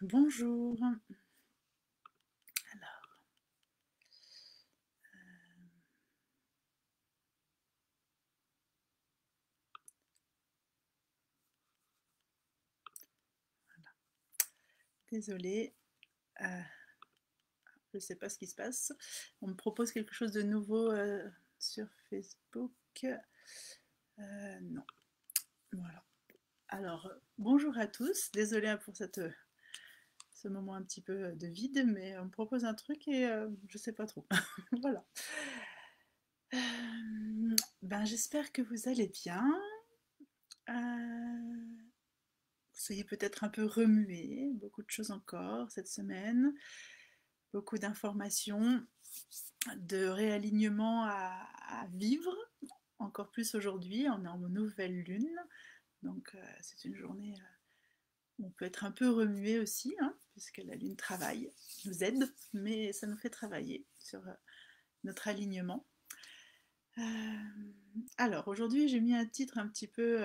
Bonjour. Alors, désolée, je ne sais pas ce qui se passe. On me propose quelque chose de nouveau sur Facebook. Non, voilà. Alors, bonjour à tous. Désolée pour ce moment un petit peu de vide, mais on me propose un truc et je ne sais pas trop. Voilà. Ben, j'espère que vous allez bien. Vous soyez peut-être un peu remués, beaucoup de choses encore cette semaine, beaucoup d'informations, de réalignement à vivre, encore plus aujourd'hui, on est en nouvelle lune, donc c'est une journée où on peut être un peu remué aussi, hein, puisque la lune travaille, nous aide, mais ça nous fait travailler sur notre alignement. Alors aujourd'hui j'ai mis un titre un peu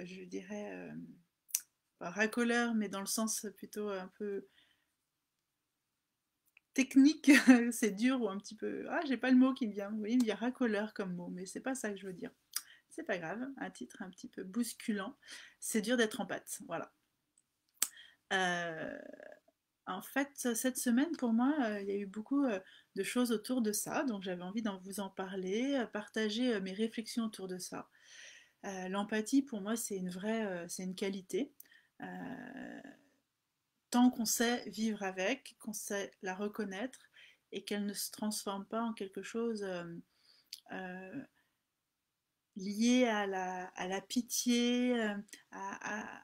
je dirais, pas racoleur, mais dans le sens plutôt un peu technique, c'est dur ou un petit peu. Ah, j'ai pas le mot qui me vient. Vous voyez, il y a racoleur comme mot, mais c'est pas ça que je veux dire. C'est pas grave, un titre un petit peu bousculant. C'est dur d'être en pâte, voilà. Euh, En fait, cette semaine, pour moi, il y a eu beaucoup de choses autour de ça, donc j'avais envie d'en vous en parler, partager mes réflexions autour de ça. L'empathie, pour moi, c'est une qualité. Euh, Tant qu'on sait vivre avec, qu'on sait la reconnaître et qu'elle ne se transforme pas en quelque chose euh, lié à la pitié, à, à,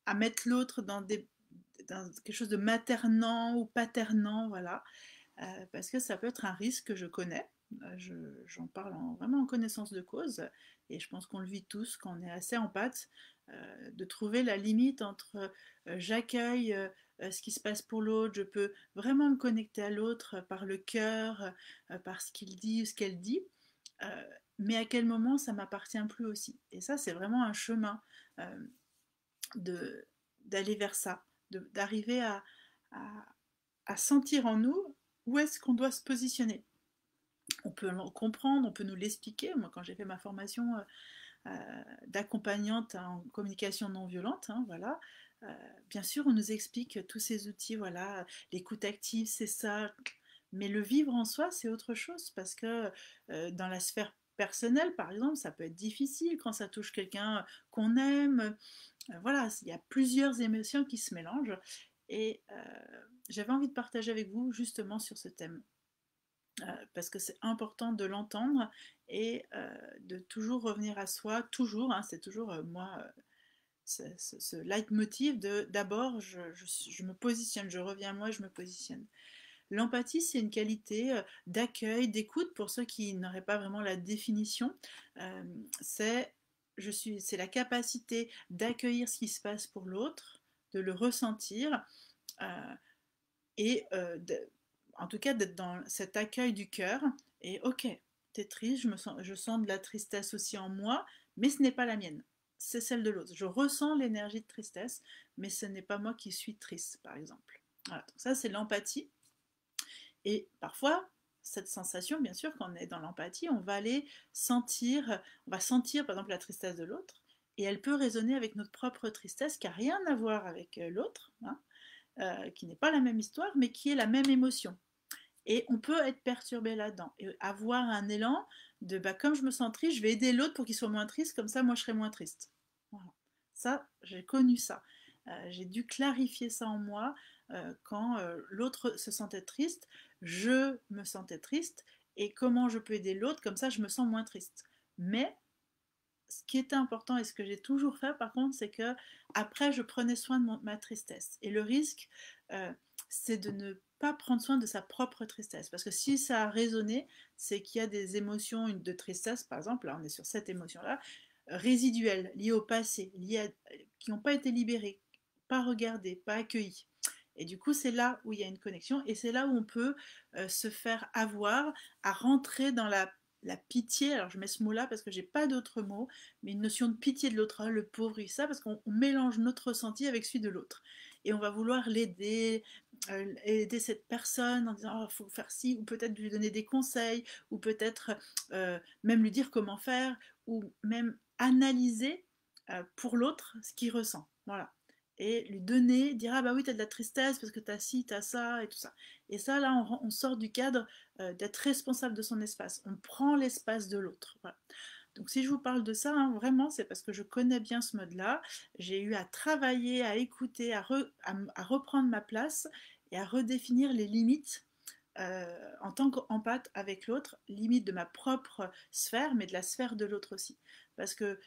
à mettre l'autre dans quelque chose de maternant ou paternant, voilà. Parce que ça peut être un risque que je connais. J'en parle vraiment en connaissance de cause, et je pense qu'on le vit tous quand on est assez en pâte, de trouver la limite entre j'accueille ce qui se passe pour l'autre, je peux vraiment me connecter à l'autre par le cœur, par ce qu'il dit ou ce qu'elle dit, euh, mais à quel moment ça m'appartient plus aussi. Et ça, c'est vraiment un chemin euh, de d'aller vers ça, d'arriver à, à sentir en nous où est-ce qu'on doit se positionner. On peut le comprendre, on peut nous l'expliquer. Moi, quand j'ai fait ma formation d'accompagnante en communication non violente, hein, voilà, euh, bien sûr, on nous explique tous ces outils, voilà, l'écoute active, c'est ça. Mais le vivre en soi, c'est autre chose parce que dans la sphère personnelle, par exemple, ça peut être difficile quand ça touche quelqu'un qu'on aime. Voilà, il y a plusieurs émotions qui se mélangent et j'avais envie de partager avec vous justement sur ce thème. Parce que c'est important de l'entendre et de toujours revenir à soi, toujours, hein, c'est toujours moi, ce leitmotiv de d'abord je me positionne, je reviens à moi, je me positionne. L'empathie, c'est une qualité d'accueil, d'écoute, pour ceux qui n'auraient pas vraiment la définition. Euh, c'est c'est la capacité d'accueillir ce qui se passe pour l'autre, de le ressentir, euh, et en tout cas d'être dans cet accueil du cœur. Et ok, t'es triste, je sens de la tristesse aussi en moi, mais ce n'est pas la mienne, c'est celle de l'autre. Je ressens l'énergie de tristesse, mais ce n'est pas moi qui suis triste, par exemple. Voilà, donc ça c'est l'empathie. Et parfois, cette sensation, bien sûr, quand on est dans l'empathie, on va aller sentir, on va sentir par exemple la tristesse de l'autre, et elle peut résonner avec notre propre tristesse qui n'a rien à voir avec l'autre, hein, qui n'est pas la même histoire, mais qui est la même émotion. Et on peut être perturbé là-dedans et avoir un élan de bah, comme je me sens triste, je vais aider l'autre pour qu'il soit moins triste, comme ça moi je serai moins triste. Voilà. Ça, j'ai connu ça. J'ai dû clarifier ça en moi quand l'autre se sentait triste, je me sentais triste et comment je peux aider l'autre, comme ça je me sens moins triste. Mais ce qui était important et ce que j'ai toujours fait par contre, c'est que après je prenais soin de ma tristesse. Et le risque, euh, c'est de ne pas prendre soin de sa propre tristesse. Parce que si ça a résonné, c'est qu'il y a des émotions de tristesse, par exemple, là on est sur cette émotion-là, résiduelles, liées au passé, qui n'ont pas été libérées, pas regardées, pas accueillies. Et du coup, c'est là où il y a une connexion et c'est là où on peut se faire avoir à rentrer dans la pitié, alors je mets ce mot-là parce que j'ai pas d'autre mot, mais une notion de pitié de l'autre, ah, le pauvre, ça, parce qu'on mélange notre ressenti avec celui de l'autre. Et on va vouloir l'aider, aider cette personne en disant, oh, faut faire ci, ou peut-être lui donner des conseils, ou peut-être même lui dire comment faire, ou même analyser pour l'autre ce qu'il ressent. Voilà. Et lui donner, dire ah bah oui, t'as de la tristesse parce que t'as ci, t'as ça, et tout ça. Et ça, là, on sort du cadre d'être responsable de son espace. On prend l'espace de l'autre. Voilà. Donc si je vous parle de ça, hein, vraiment, c'est parce que je connais bien ce mode-là. J'ai eu à travailler, à écouter, à reprendre ma place et à redéfinir les limites en tant qu'empathe avec l'autre, limite de ma propre sphère, mais de la sphère de l'autre aussi. Parce que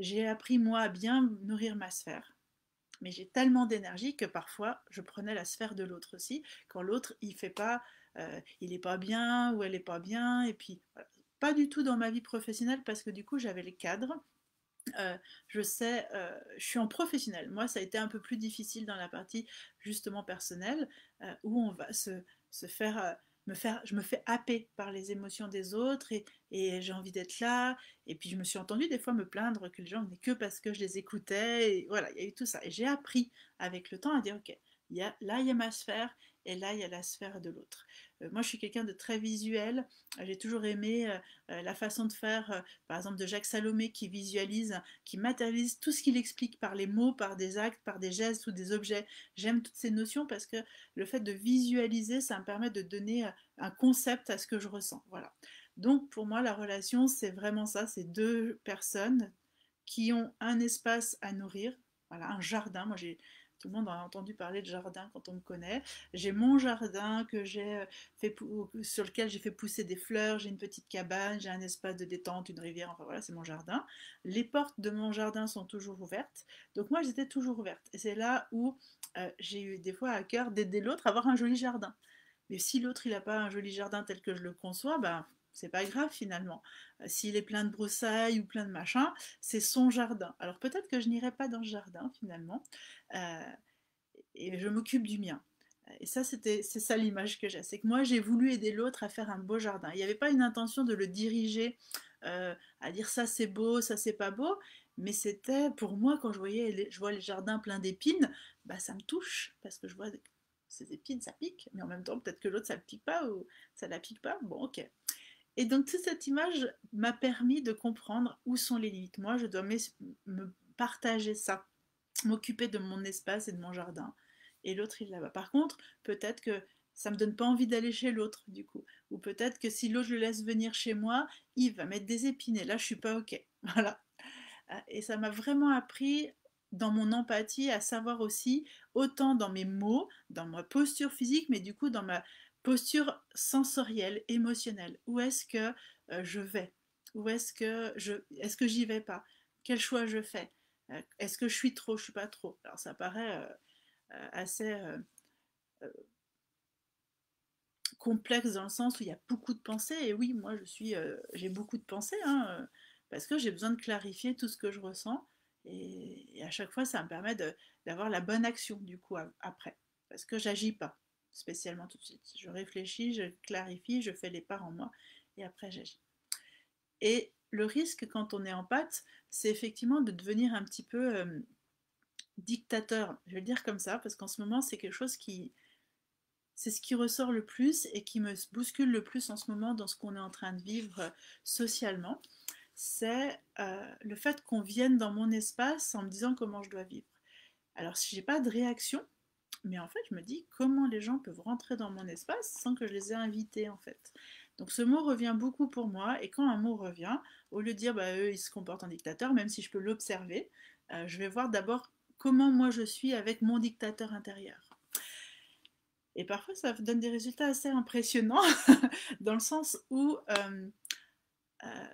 j'ai appris, moi, à bien nourrir ma sphère. Mais j'ai tellement d'énergie que parfois, je prenais la sphère de l'autre aussi. Quand l'autre, il fait pas, il est pas bien ou elle est pas bien. Et puis, voilà. Pas du tout dans ma vie professionnelle parce que du coup, j'avais les cadres. Je sais, je suis en professionnel. Moi, ça a été un peu plus difficile dans la partie justement personnelle, où on va se faire, je me fais happer par les émotions des autres et j'ai envie d'être là. Et puis je me suis entendue des fois me plaindre que les gens venaient que parce que je les écoutais. Et voilà, il y a eu tout ça. Et j'ai appris avec le temps à dire, ok, là il y a ma sphère et là il y a la sphère de l'autre. Moi, je suis quelqu'un de très visuel. J'ai toujours aimé la façon de faire, par exemple, de Jacques Salomé qui visualise, qui matérialise tout ce qu'il explique par les mots, par des actes, par des gestes ou des objets. J'aime toutes ces notions parce que le fait de visualiser, ça me permet de donner un concept à ce que je ressens. Voilà. Donc pour moi, la relation, c'est vraiment ça, c'est deux personnes qui ont un espace à nourrir, voilà, un jardin. Moi, tout le monde a entendu parler de jardin quand on me connaît. J'ai mon jardin que j'ai sur lequel j'ai fait pousser des fleurs, j'ai une petite cabane, j'ai un espace de détente, une rivière, enfin voilà, c'est mon jardin. Les portes de mon jardin sont toujours ouvertes, donc moi j'étais toujours ouverte. Et c'est là où j'ai eu des fois à cœur d'aider l'autre à avoir un joli jardin. Mais si l'autre il n'a pas un joli jardin tel que je le conçois, ben c'est pas grave finalement. S'il est plein de broussailles ou plein de machins, c'est son jardin. Alors peut-être que je n'irai pas dans ce jardin finalement, euh, et je m'occupe du mien. Et ça, c'est ça l'image que j'ai. C'est que moi, j'ai voulu aider l'autre à faire un beau jardin. Il n'y avait pas une intention de le diriger à dire ça c'est beau, ça c'est pas beau, mais c'était pour moi quand je vois les jardins pleins d'épines, bah ça me touche parce que je vois ces épines, ça pique, mais en même temps peut-être que l'autre ça le pique pas ou ça la pique pas. Bon, ok. Et donc toute cette image m'a permis de comprendre où sont les limites. Moi, je dois me partager ça, m'occuper de mon espace et de mon jardin. Et l'autre, il est là-bas. Par contre, peut-être que ça me donne pas envie d'aller chez l'autre, du coup. Ou peut-être que si l'autre, je le laisse venir chez moi, il va mettre des épines. Et là, je suis pas OK. Voilà. Et ça m'a vraiment appris dans mon empathie à savoir aussi, autant dans mes mots, dans ma posture physique, mais du coup dans ma posture sensorielle, émotionnelle. Où est-ce que je vais? Où est-ce que j'y vais pas? Quel choix je fais? Est-ce que je suis trop? Je suis pas trop? Alors ça paraît assez complexe dans le sens où il y a beaucoup de pensées. Et oui, moi j'ai beaucoup de pensées, hein, parce que j'ai besoin de clarifier tout ce que je ressens. Et à chaque fois, ça me permet d'avoir la bonne action du coup après, parce que j'agis pas spécialement tout de suite. Je réfléchis, je clarifie, je fais les parts en moi, et après j'agis. Et le risque quand on est en pâte, c'est effectivement de devenir un petit peu dictateur. Je vais le dire comme ça, parce qu'en ce moment, c'est quelque chose qui, c'est ce qui ressort le plus et qui me bouscule le plus en ce moment dans ce qu'on est en train de vivre socialement. C'est le fait qu'on vienne dans mon espace en me disant comment je dois vivre. Alors si j'ai pas de réaction, mais en fait je me dis comment les gens peuvent rentrer dans mon espace sans que je les ai invités en fait. Donc ce mot revient beaucoup pour moi et quand un mot revient, au lieu de dire bah eux ils se comportent en dictateur, même si je peux l'observer, je vais voir d'abord comment moi je suis avec mon dictateur intérieur. Et parfois, ça donne des résultats assez impressionnants, dans le sens où,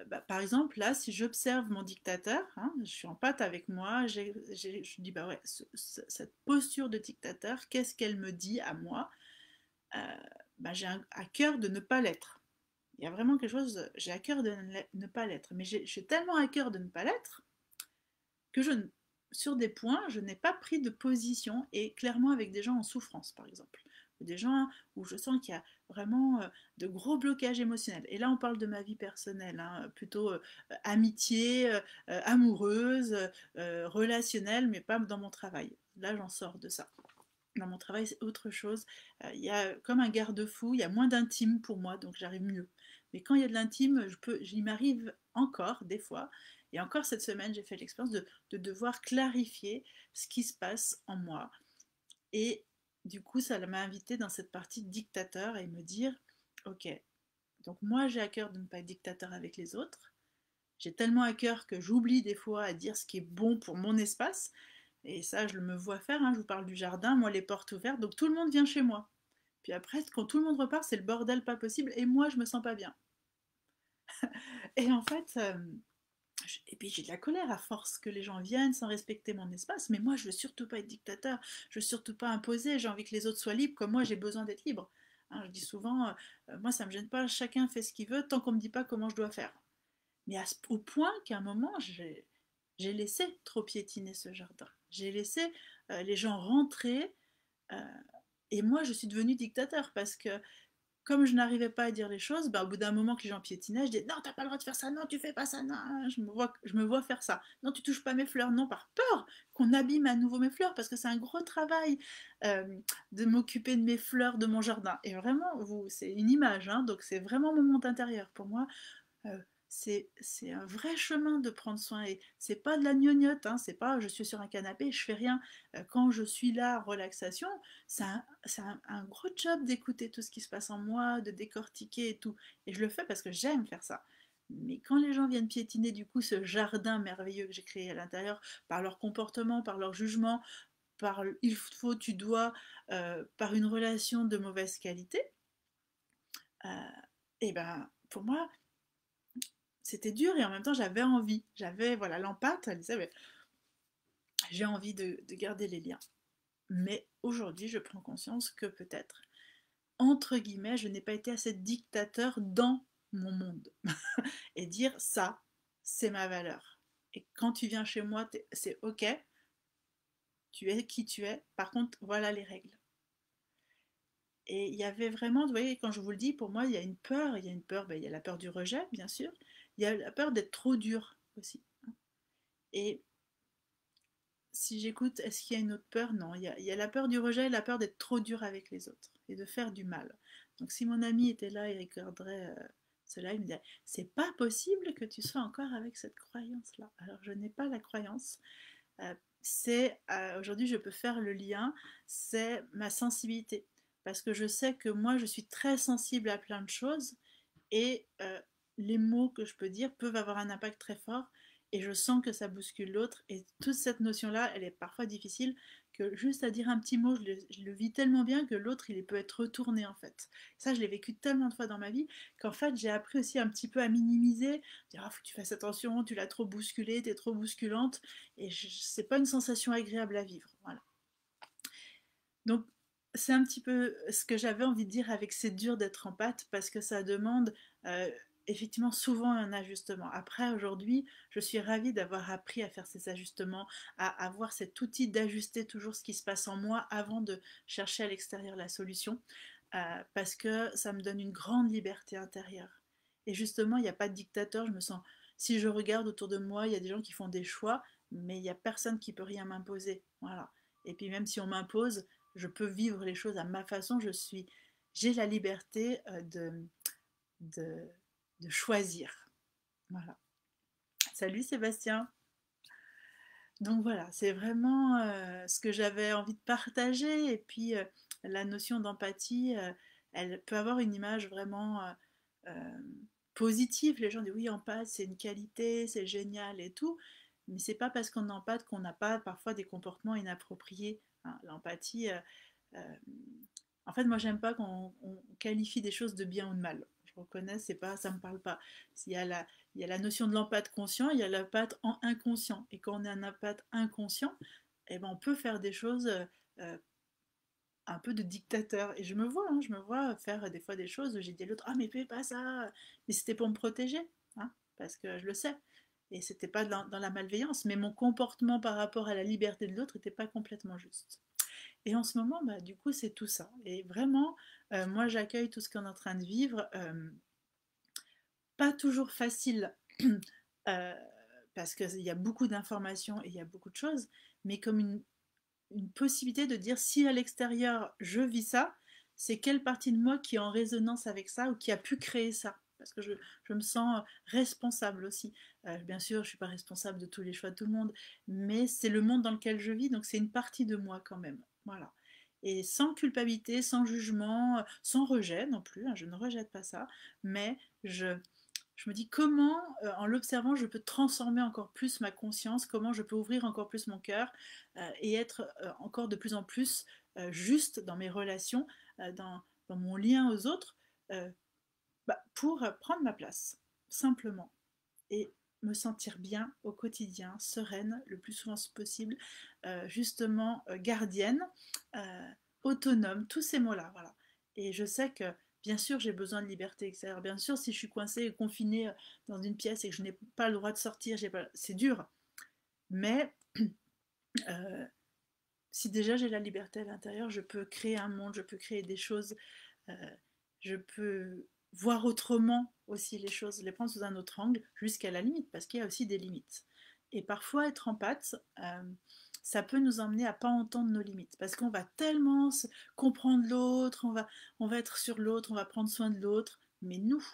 bah, par exemple, là, si j'observe mon dictateur, hein, je suis en pâte avec moi, je dis, bah ouais, cette posture de dictateur, qu'est-ce qu'elle me dit à moi? euh, Bah, j'ai à cœur de ne pas l'être. Il y a vraiment quelque chose, j'ai à cœur de ne pas l'être. Mais j'ai tellement à cœur de ne pas l'être que sur des points, je n'ai pas pris de position, et clairement avec des gens en souffrance, par exemple. des gens où je sens qu'il y a vraiment de gros blocages émotionnels. Et là, on parle de ma vie personnelle, hein, plutôt amitié, amoureuse, relationnelle, mais pas dans mon travail. Là, j'en sors de ça. Dans mon travail, c'est autre chose. Il y a comme un garde-fou, il y a moins d'intime pour moi, donc j'arrive mieux. Mais quand il y a de l'intime, j'y m'arrive encore, des fois. Et encore cette semaine, j'ai fait l'expérience de devoir clarifier ce qui se passe en moi. Et du coup, ça m'a invité dans cette partie dictateur et me dire, ok, donc moi j'ai à cœur de ne pas être dictateur avec les autres. J'ai tellement à cœur que j'oublie des fois à dire ce qui est bon pour mon espace. Et ça, je me vois faire, hein, je vous parle du jardin, moi les portes ouvertes, donc tout le monde vient chez moi. Puis après, quand tout le monde repart, c'est le bordel pas possible, et moi je me sens pas bien. Et en fait, et puis j'ai de la colère à force que les gens viennent sans respecter mon espace, mais moi je veux surtout pas être dictateur, je veux surtout pas imposer, j'ai envie que les autres soient libres comme moi j'ai besoin d'être libre. Hein, je dis souvent, moi ça me gêne pas, chacun fait ce qu'il veut tant qu'on me dit pas comment je dois faire. Mais au point qu'à un moment, j'ai laissé trop piétiner ce jardin. J'ai laissé les gens rentrer euh, et moi je suis devenue dictateur parce que comme je n'arrivais pas à dire les choses, bah, au bout d'un moment que les gens piétinaient, je dis non, t'as pas le droit de faire ça, non, tu fais pas ça, non, je me vois faire ça. Non, tu touches pas mes fleurs, non, par peur qu'on abîme à nouveau mes fleurs, parce que c'est un gros travail euh, de m'occuper de mes fleurs, de mon jardin. Et vraiment, c'est une image, hein, donc c'est vraiment mon monde intérieur. Pour moi, euh, c'est un vrai chemin de prendre soin et c'est pas de la gnognotte, hein, c'est pas je suis sur un canapé et je fais rien. Quand je suis là, relaxation, c'est un gros job d'écouter tout ce qui se passe en moi, de décortiquer et tout. Et je le fais parce que j'aime faire ça. Mais quand les gens viennent piétiner du coup ce jardin merveilleux que j'ai créé à l'intérieur, par leur comportement, par leur jugement, par il faut, tu dois, par une relation de mauvaise qualité, et ben pour moi, c'était dur et en même temps j'avais envie. J'avais, voilà, l'empathe, elle disait, mais j'ai envie de garder les liens. Mais aujourd'hui, je prends conscience que peut-être, entre guillemets, je n'ai pas été assez dictateur dans mon monde. Et dire ça, c'est ma valeur. Et quand tu viens chez moi, c'est ok, tu es qui tu es. Par contre, voilà les règles. Et il y avait vraiment, vous voyez, quand je vous le dis, pour moi, il y a une peur, ben, il y a la peur du rejet, bien sûr. Il y a la peur d'être trop dur aussi. Et si j'écoute, est-ce qu'il y a une autre peur? Non, il y a la peur du rejet et la peur d'être trop dur avec les autres et de faire du mal. Donc si mon ami était là, il regarderait cela, il me dirait, c'est pas possible que tu sois encore avec cette croyance-là. Alors je n'ai pas la croyance. Aujourd'hui, je peux faire le lien, c'est ma sensibilité. Parce que je sais que moi, je suis très sensible à plein de choses et les mots que je peux dire peuvent avoir un impact très fort et je sens que ça bouscule l'autre et toute cette notion-là, elle est parfois difficile que juste à dire un petit mot, je le vis tellement bien que l'autre, il peut être retourné en fait. Ça, je l'ai vécu tellement de fois dans ma vie qu'en fait, j'ai appris aussi un petit peu à minimiser, dire, ah, faut que tu fasses attention, tu l'as trop bousculé, t'es trop bousculante et c'est pas une sensation agréable à vivre. Voilà. Donc, c'est un petit peu ce que j'avais envie de dire avec c'est dur d'être en pâte parce que ça demande euh, effectivement souvent un ajustement. Après, aujourd'hui, je suis ravie d'avoir appris à faire ces ajustements, à avoir cet outil d'ajuster toujours ce qui se passe en moi avant de chercher à l'extérieur la solution parce que ça me donne une grande liberté intérieure. Et justement, il n'y a pas de dictateur, je me sens. Si je regarde autour de moi, il y a des gens qui font des choix, mais il n'y a personne qui peut rien m'imposer. Voilà. Et puis même si on m'impose, je peux vivre les choses à ma façon, j'ai la liberté de, de choisir. Voilà. Salut Sébastien. Donc voilà, c'est vraiment ce que j'avais envie de partager. Et puis la notion d'empathie, elle peut avoir une image vraiment euh, positive. Les gens disent oui, empathie, c'est une qualité, c'est génial et tout. Mais c'est pas parce qu'on est empathe qu'on n'a pas parfois des comportements inappropriés. Hein. L'empathie, euh, en fait, moi, j'aime pas qu'on qualifie des choses de bien ou de mal. Je reconnais, c'est pas, ça me parle pas. Il y a la notion de l'empathe conscient, il y a l'empathe inconscient. Et quand on est un empathe inconscient, eh ben, on peut faire des choses euh, un peu de dictateur. Et je me vois faire des fois des choses où j'ai dit à l'autre, ah mais fais pas ça. Mais c'était pour me protéger, hein, parce que je le sais. Et c'était pas dans la malveillance, mais mon comportement par rapport à la liberté de l'autre n'était pas complètement juste. Et en ce moment, bah, du coup, c'est tout ça. Et vraiment, moi, j'accueille tout ce qu'on est en train de vivre. Pas toujours facile, euh, parce qu'il y a beaucoup d'informations et il y a beaucoup de choses, mais comme une possibilité de dire si à l'extérieur je vis ça, c'est quelle partie de moi qui est en résonance avec ça ou qui a pu créer ça. Parce que je me sens responsable aussi. Bien sûr, je ne suis pas responsable de tous les choix de tout le monde, mais c'est le monde dans lequel je vis, donc c'est une partie de moi quand même. Voilà. Et sans culpabilité, sans jugement, sans rejet non plus, hein, je ne rejette pas ça, mais je me dis comment, en l'observant, je peux transformer encore plus ma conscience, comment je peux ouvrir encore plus mon cœur et être encore de plus en plus juste dans mes relations, dans mon lien aux autres, euh, pour prendre ma place, simplement. Et me sentir bien au quotidien, sereine, le plus souvent possible, justement gardienne, euh, autonome, tous ces mots-là, voilà. Et je sais que, bien sûr, j'ai besoin de liberté extérieure. Bien sûr, si je suis coincée et confinée dans une pièce et que je n'ai pas le droit de sortir, c'est dur. Mais euh, si déjà j'ai la liberté à l'intérieur, je peux créer un monde, je peux créer des choses, euh, je peux voir autrement aussi les choses, les prendre sous un autre angle, jusqu'à la limite, parce qu'il y a aussi des limites. Et parfois, être empathe, ça peut nous emmener à pas entendre nos limites, parce qu'on va tellement comprendre l'autre, on va être sur l'autre, on va prendre soin de l'autre, mais nous,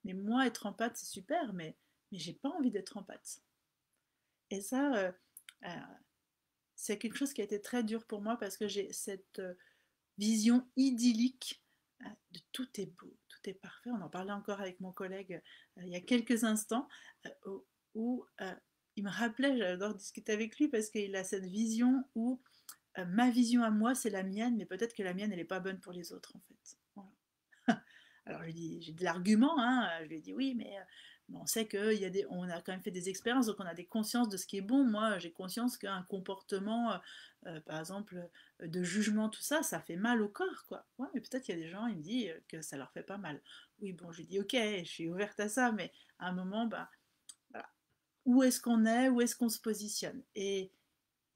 mais moi, être empathe, c'est super, mais j'ai pas envie d'être empathe. Et ça, euh, c'est quelque chose qui a été très dur pour moi parce que j'ai cette vision idyllique de tout est beau, tout est parfait. On en parlait encore avec mon collègue il y a quelques instants où il me rappelait, j'adore discuter avec lui parce qu'il a cette vision où ma vision à moi c'est la mienne, mais peut-être que la mienne elle n'est pas bonne pour les autres en fait. Voilà. Alors j'ai de l'argument, hein, je lui ai dit oui, mais on sait on a quand même fait des expériences, donc on a des consciences de ce qui est bon. Moi, j'ai conscience qu'un comportement, par exemple, de jugement, tout ça, ça fait mal au corps, quoi. Ouais, mais peut-être qu'il y a des gens, il me dit que ça leur fait pas mal. Oui, bon, je lui dis ok, je suis ouverte à ça, mais à un moment, bah, voilà. Où est-ce qu'on est, où est-ce qu'on se positionne et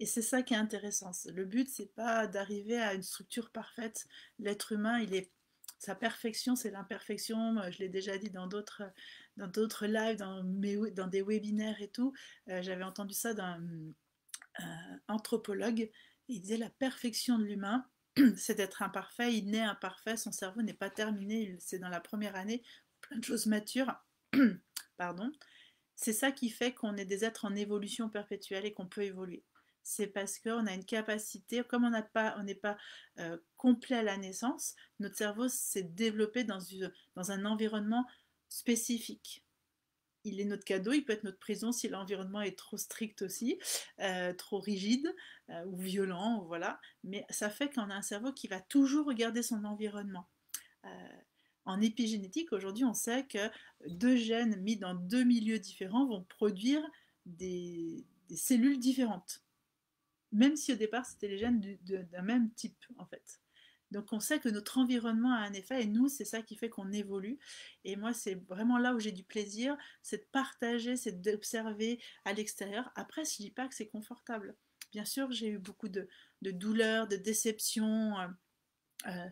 c'est ça qui est intéressant. Le but, c'est pas d'arriver à une structure parfaite. L'être humain, sa perfection, c'est l'imperfection. Je l'ai déjà dit dans d'autres lives, dans des webinaires et tout. J'avais entendu ça d'un anthropologue. Il disait la perfection de l'humain, c'est d'être imparfait. Il naît imparfait, son cerveau n'est pas terminé. C'est dans la première année, plein de choses matures. Pardon. C'est ça qui fait qu'on est des êtres en évolution perpétuelle et qu'on peut évoluer. C'est parce qu'on a une capacité, comme on n'est pas complet à la naissance, notre cerveau s'est développé dans un environnement spécifique. Il est notre cadeau, il peut être notre prison si l'environnement est trop strict aussi, trop rigide ou violent, voilà. Mais ça fait qu'on a un cerveau qui va toujours regarder son environnement. Euh, En épigénétique, aujourd'hui, on sait que deux gènes mis dans deux milieux différents vont produire des cellules différentes, même si au départ c'était les gènes d'un même type en fait. Donc on sait que notre environnement a un effet et nous c'est ça qui fait qu'on évolue. Et moi c'est vraiment là où j'ai du plaisir, c'est de partager, c'est d'observer à l'extérieur. Après je dis pas que c'est confortable. Bien sûr j'ai eu beaucoup de douleurs, de déceptions. Euh,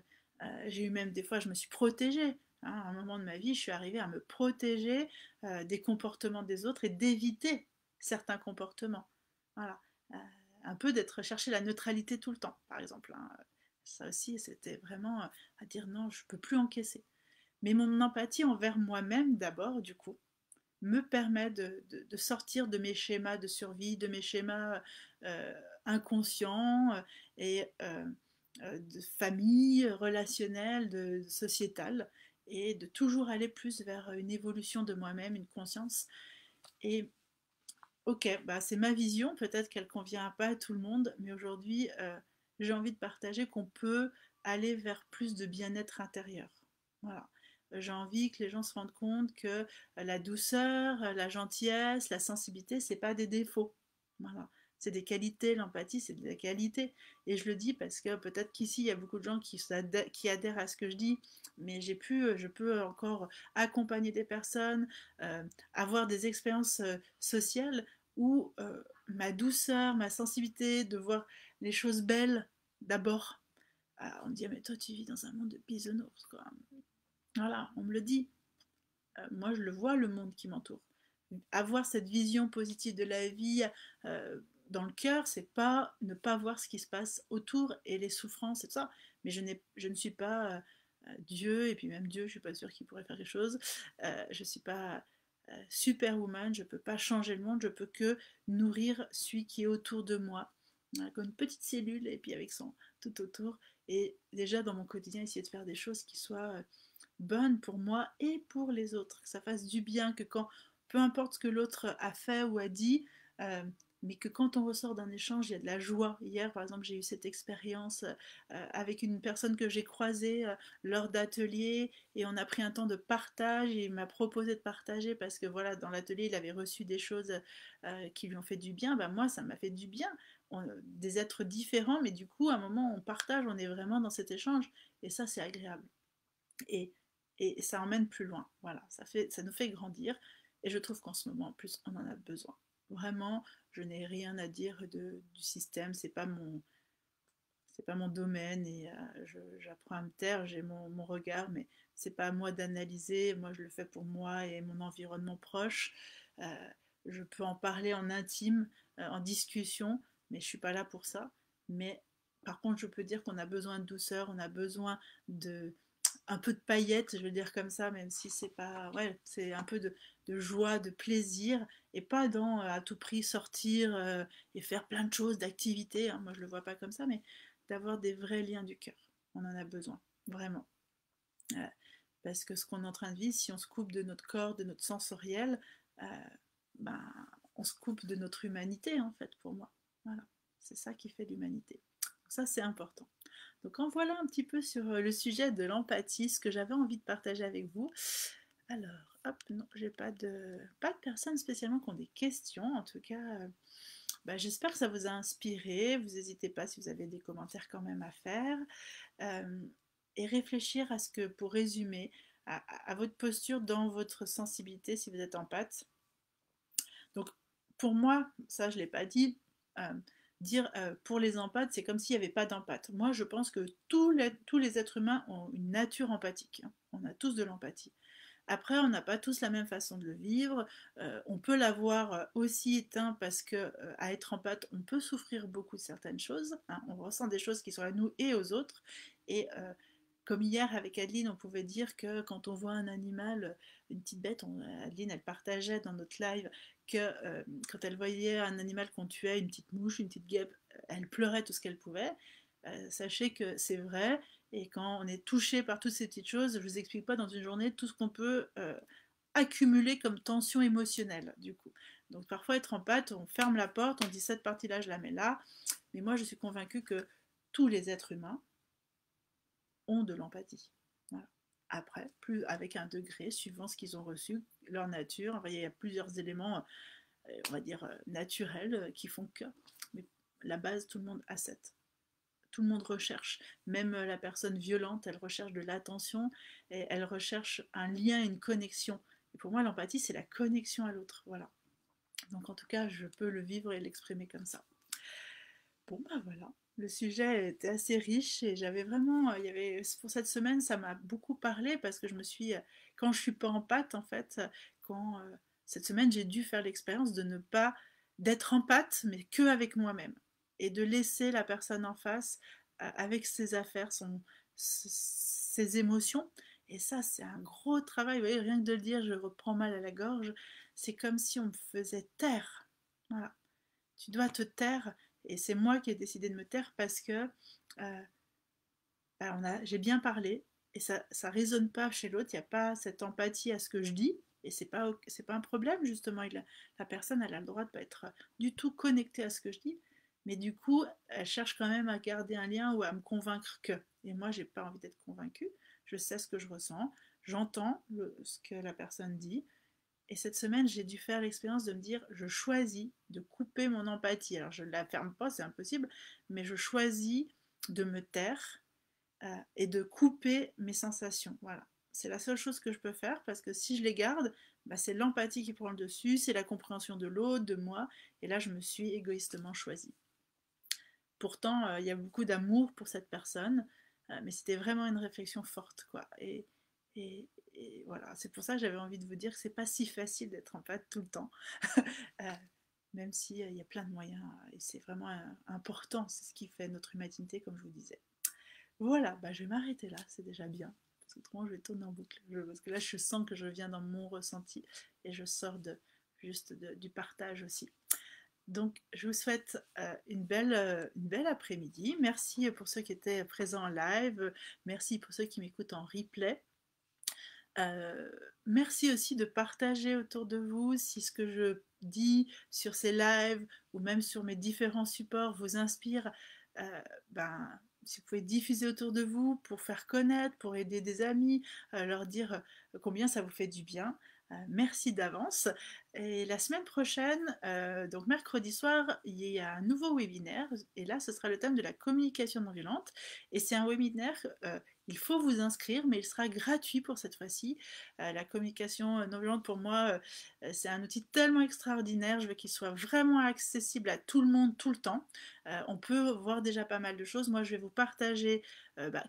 j'ai eu même des fois, je me suis protégée. Hein, à un moment de ma vie, je suis arrivée à me protéger des comportements des autres et d'éviter certains comportements. Voilà. Euh, un peu d'être chercher la neutralité tout le temps, par exemple. Hein. Ça aussi, c'était vraiment à dire non, je ne peux plus encaisser. Mais mon empathie envers moi-même, d'abord, du coup, me permet de sortir de mes schémas de survie, de mes schémas inconscients et de famille, relationnelle, de sociétale, et de toujours aller plus vers une évolution de moi-même, une conscience. Et ok, bah c'est ma vision, peut-être qu'elle convient pas à tout le monde, mais aujourd'hui, j'ai envie de partager qu'on peut aller vers plus de bien-être intérieur. Voilà. J'ai envie que les gens se rendent compte que la douceur, la gentillesse, la sensibilité, c'est pas des défauts. Voilà. C'est des qualités, l'empathie, c'est des qualités. Et je le dis parce que peut-être qu'ici, il y a beaucoup de gens qui adhèrent à ce que je dis, mais je peux encore accompagner des personnes, avoir des expériences sociales où ma douceur, ma sensibilité, de voir les choses belles d'abord. On me dit, mais toi tu vis dans un monde de bisounours, quoi. Voilà, on me le dit. Moi je le vois, le monde qui m'entoure. Avoir cette vision positive de la vie dans le cœur, c'est pas ne pas voir ce qui se passe autour et les souffrances et tout ça. Mais je ne suis pas Dieu, et puis même Dieu, je suis pas sûre qu'il pourrait faire quelque chose. Je suis pas superwoman, je peux pas changer le monde, je peux que nourrir celui qui est autour de moi, comme une petite cellule, et puis avec son tout autour. Et déjà dans mon quotidien, essayer de faire des choses qui soient bonne pour moi et pour les autres, que ça fasse du bien, que quand, peu importe ce que l'autre a fait ou a dit, euh, mais que quand on ressort d'un échange, il y a de la joie. Hier, par exemple, j'ai eu cette expérience avec une personne que j'ai croisée lors d'ateliers et on a pris un temps de partage et il m'a proposé de partager parce que voilà, dans l'atelier, il avait reçu des choses qui lui ont fait du bien. Ben, moi, ça m'a fait du bien. Des êtres différents, mais du coup, à un moment, on partage, on est vraiment dans cet échange et ça, c'est agréable. Et, et ça emmène plus loin. Voilà, ça nous fait grandir. Et je trouve qu'en ce moment, en plus, on en a besoin. Vraiment, je n'ai rien à dire du système. C'est pas mon domaine et j'apprends à me taire. J'ai mon regard, mais c'est pas à moi d'analyser. Moi, je le fais pour moi et mon environnement proche. Euh, je peux en parler en intime, en discussion, mais je suis pas là pour ça. Mais par contre, je peux dire qu'on a besoin de douceur, on a besoin de un peu de paillettes, je veux dire comme ça, même si c'est pas, ouais, c'est un peu de joie, de plaisir, et pas dans à tout prix sortir et faire plein de choses, d'activités. Hein. Moi, je le vois pas comme ça, mais d'avoir des vrais liens du cœur. On en a besoin, vraiment. Euh, Parce que ce qu'on est en train de vivre, si on se coupe de notre corps, de notre sensoriel, euh, ben, on se coupe de notre humanité, en fait, pour moi. Voilà, c'est ça qui fait l'humanité. Ça, c'est important. Donc en voilà un petit peu sur le sujet de l'empathie, ce que j'avais envie de partager avec vous. Alors, hop, non, j'ai pas de personnes spécialement qui ont des questions. En tout cas, bah, j'espère que ça vous a inspiré. Vous n'hésitez pas si vous avez des commentaires quand même à faire. Euh, et réfléchir à ce que, pour résumer, à votre posture dans votre sensibilité si vous êtes empathe. Donc pour moi, ça je ne l'ai pas dit, euh, dire pour les empathes, c'est comme s'il n'y avait pas d'empathie. Moi je pense que tous les êtres humains ont une nature empathique. Hein. On a tous de l'empathie. Après, on n'a pas tous la même façon de le vivre. On peut l'avoir aussi éteint parce que à être empathe, on peut souffrir beaucoup de certaines choses. Hein. On ressent des choses qui sont à nous et aux autres. Et comme hier avec Adeline, on pouvait dire que quand on voit un animal, une petite bête, Adeline, elle partageait dans notre live que quand elle voyait un animal qu'on tuait, une petite mouche, une petite guêpe, elle pleurait tout ce qu'elle pouvait. Sachez que c'est vrai, et quand on est touché par toutes ces petites choses, je ne vous explique pas dans une journée tout ce qu'on peut accumuler comme tension émotionnelle, du coup. Donc parfois être en pâte, on ferme la porte, on dit cette partie-là, je la mets là, mais moi je suis convaincue que tous les êtres humains ont de l'empathie. Voilà. Après, plus avec un degré, suivant ce qu'ils ont reçu, leur nature, enfin, il y a plusieurs éléments, on va dire, naturels qui font que, mais la base, tout le monde a cette. Tout le monde recherche. Même la personne violente, elle recherche de l'attention et elle recherche un lien, une connexion. Et pour moi, l'empathie, c'est la connexion à l'autre. Voilà. Donc en tout cas, je peux le vivre et l'exprimer comme ça. Bon, bah voilà. Le sujet était assez riche et j'avais vraiment, il y avait, pour cette semaine, ça m'a beaucoup parlé parce que je me suis, quand je suis pas en pâte, en fait, quand cette semaine, j'ai dû faire l'expérience de ne pas, d'être en pâte, mais que avec moi-même et de laisser la personne en face avec ses affaires, ses émotions. Et ça, c'est un gros travail. Vous voyez, rien que de le dire, je reprends mal à la gorge. C'est comme si on me faisait taire. Voilà. Tu dois te taire. Et c'est moi qui ai décidé de me taire parce que euh, j'ai bien parlé et ça ne résonne pas chez l'autre. Il n'y a pas cette empathie à ce que je dis. Et c'est pas un problème, justement. La personne, elle a le droit de ne pas être du tout connectée à ce que je dis. Mais du coup, elle cherche quand même à garder un lien ou à me convaincre que. Et moi, j'ai pas envie d'être convaincue. Je sais ce que je ressens. J'entends ce que la personne dit. Et cette semaine, j'ai dû faire l'expérience de me dire, je choisis de couper mon empathie. Alors, je ne la ferme pas, c'est impossible, mais je choisis de me taire et de couper mes sensations. Voilà. C'est la seule chose que je peux faire parce que si je les garde, bah, c'est l'empathie qui prend le dessus, c'est la compréhension de l'autre, de moi. Et là, je me suis égoïstement choisie. Pourtant, il y a beaucoup d'amour pour cette personne, mais c'était vraiment une réflexion forte, quoi. Et voilà, c'est pour ça que j'avais envie de vous dire que c'est pas si facile d'être empathe tout le temps, euh, même s'il y a plein de moyens, et c'est vraiment important, c'est ce qui fait notre humanité, comme je vous disais. Voilà, bah, je vais m'arrêter là, c'est déjà bien. Parce qu'autrement, je vais tourner en boucle. Parce que là, je sens que je viens dans mon ressenti et je sors du partage aussi. Donc, je vous souhaite une belle après-midi. Merci pour ceux qui étaient présents en live. Merci pour ceux qui m'écoutent en replay. Euh, Merci aussi de partager autour de vous si ce que je dis sur ces lives ou même sur mes différents supports vous inspire. euh, ben, si vous pouvez diffuser autour de vous pour faire connaître, pour aider des amis, leur dire combien ça vous fait du bien. Merci d'avance. Et la semaine prochaine, donc mercredi soir, il y a un nouveau webinaire. Et là, ce sera le thème de la communication non violente. Et c'est un webinaire, il faut vous inscrire, mais il sera gratuit pour cette fois-ci. La communication non violente, pour moi, c'est un outil tellement extraordinaire. Je veux qu'il soit vraiment accessible à tout le monde, tout le temps. On peut voir déjà pas mal de choses. Moi, je vais vous partager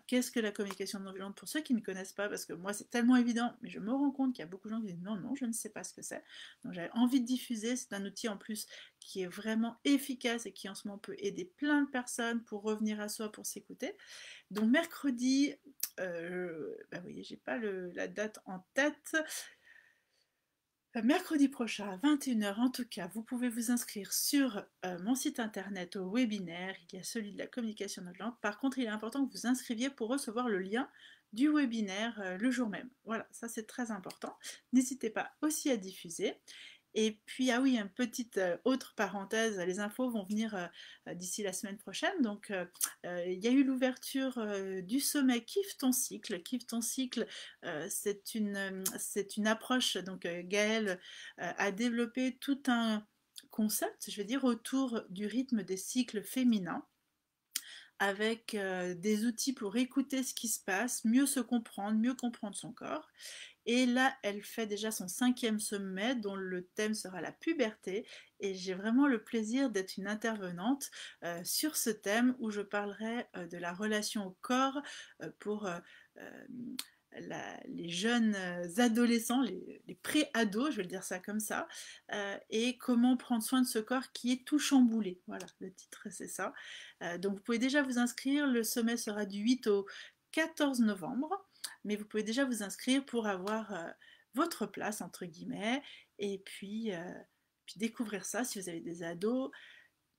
qu'est-ce que la communication non violente pour ceux qui ne connaissent pas, parce que moi, c'est tellement évident, mais je me rends compte qu'il y a beaucoup de gens qui disent non, non, je ne sais pas ce que c'est. Donc, j'avais envie de diffuser. C'est un outil en plus qui est vraiment efficace et qui en ce moment peut aider plein de personnes pour revenir à soi, pour s'écouter. Donc mercredi, bah oui, j'ai pas la date en tête. Mercredi prochain à 21h, en tout cas, vous pouvez vous inscrire sur mon site internet au webinaire. Il y a celui de la communication non violente. Par contre, il est important que vous inscriviez pour recevoir le lien du webinaire le jour même. Voilà, ça c'est très important. N'hésitez pas aussi à diffuser. Et puis, ah oui, une petite autre parenthèse, les infos vont venir d'ici la semaine prochaine. Donc, il y a eu l'ouverture du sommet Kiffe ton cycle. Kiffe ton cycle, c'est une approche. Donc, Gaëlle a développé tout un concept, je vais dire, autour du rythme des cycles féminins, avec des outils pour écouter ce qui se passe, mieux comprendre son corps. Et là, elle fait déjà son 5e sommet dont le thème sera la puberté. Et j'ai vraiment le plaisir d'être une intervenante sur ce thème où je parlerai de la relation au corps pour les jeunes adolescents, les pré-ados, je vais le dire ça comme ça, et comment prendre soin de ce corps qui est tout chamboulé. Voilà, le titre c'est ça. Donc vous pouvez déjà vous inscrire, le sommet sera du 8 au 14 novembre, mais vous pouvez déjà vous inscrire pour avoir votre place, entre guillemets, et puis découvrir ça si vous avez des ados.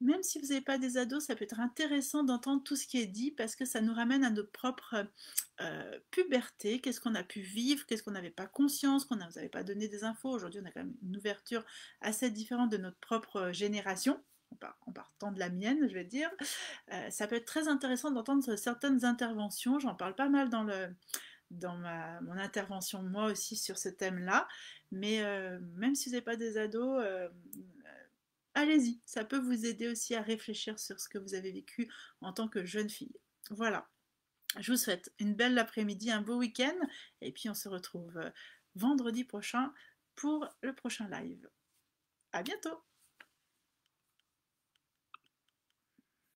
Même si vous n'avez pas des ados, ça peut être intéressant d'entendre tout ce qui est dit parce que ça nous ramène à notre propre puberté, qu'est-ce qu'on a pu vivre, qu'est-ce qu'on n'avait pas conscience, qu'on n'avait pas donné des infos. Aujourd'hui, on a quand même une ouverture assez différente de notre propre génération, en partant de la mienne, je vais dire. Ça peut être très intéressant d'entendre certaines interventions, j'en parle pas mal dans mon intervention moi aussi sur ce thème-là, mais même si vous n'avez pas des ados, allez-y, ça peut vous aider aussi à réfléchir sur ce que vous avez vécu en tant que jeune fille. Voilà, je vous souhaite une belle après-midi, un beau week-end, et puis on se retrouve vendredi prochain pour le prochain live. À bientôt!